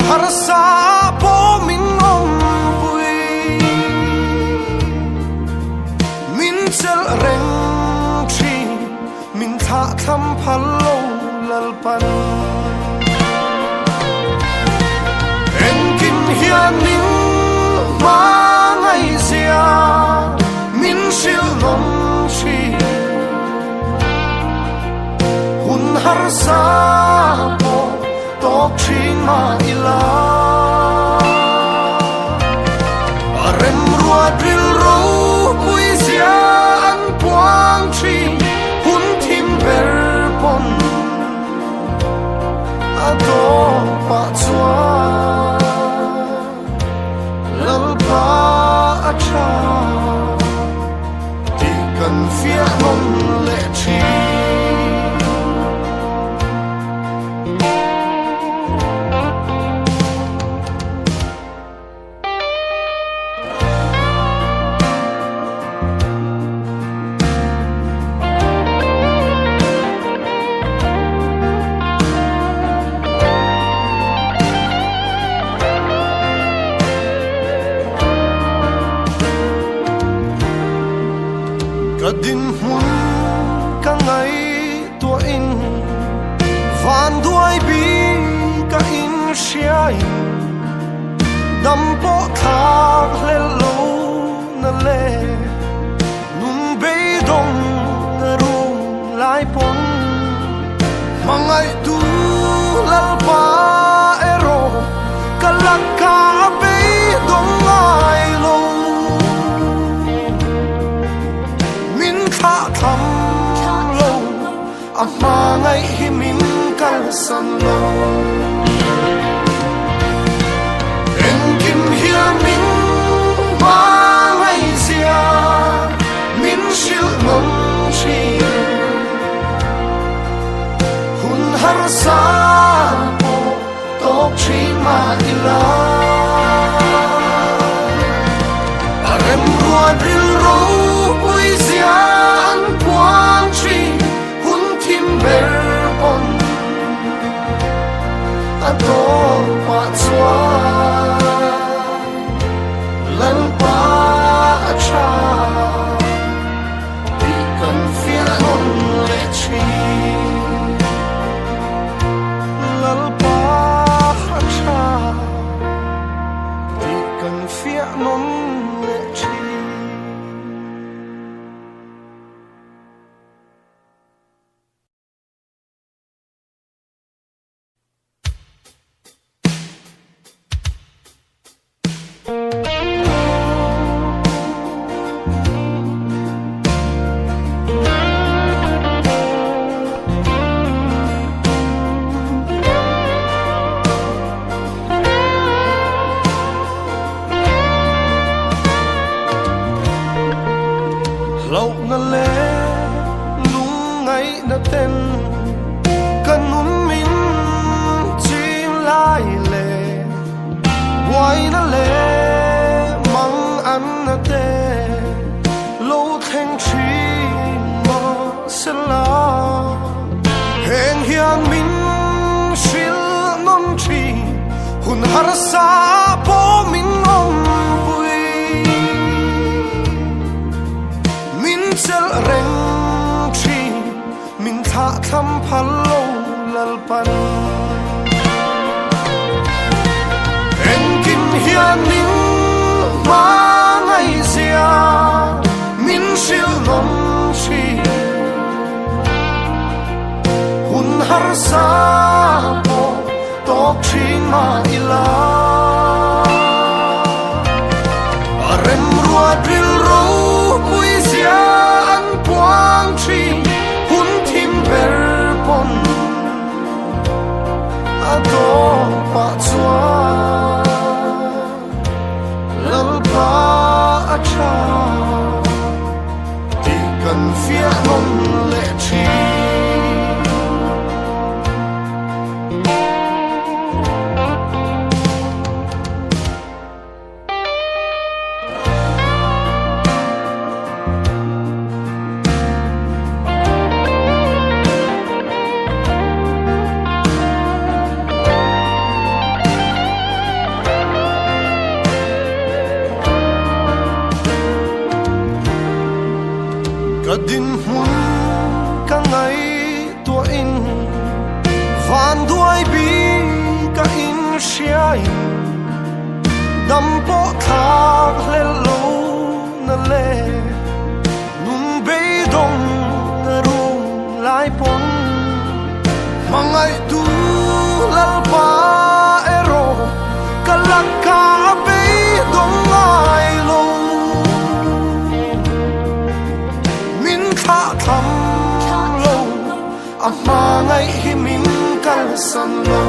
har sa på min ombui min chel reng chi min tha tham phal lo lal pan en kin hian nin ma ngai zia min sil nom chi hun har sa po tok chin ma ila rem rua dril ro pui sia an puang chi hun thim ber pon ado pa chua lal pa acha ti kan fia non le chi din hun ka ngai tua in van duai bi ka in siai dam po thak le lo na le nun be dong na ru lai pon mangai tu lal pa ero kalaka be dong ai lo tham lo ama ngai hi min kal san lo en kim hia min ma ngai zia min sil nom chi hun har sa po tok chi ma ila arem rua dil ro pui zia ber pon ado pa chua lan pa acha ti kan fia non le chi lan pa acha ti kan fia non le chi lâu na le lung ngay na ten kan nun min chim lai le wai na le mang an na te lo theng chi ma se la heng hian min sil non chi hun har sa po min om chel reng chi min tha tham phal lo lal pan en kin hian nin ma ngai zia min sil nom chi hun har sa po tok chi ma ila rem rua dril ro pui sia quang chi hun thim ber pon ado pa chua lal pa acha ti kan fia non le chi bi ka in shai dam po thak le lo na le nun be dong na rung lai pon mangai tu lal pa ero kalaka be dong ai lo min kha tham lo ama ngai hi min kal san lo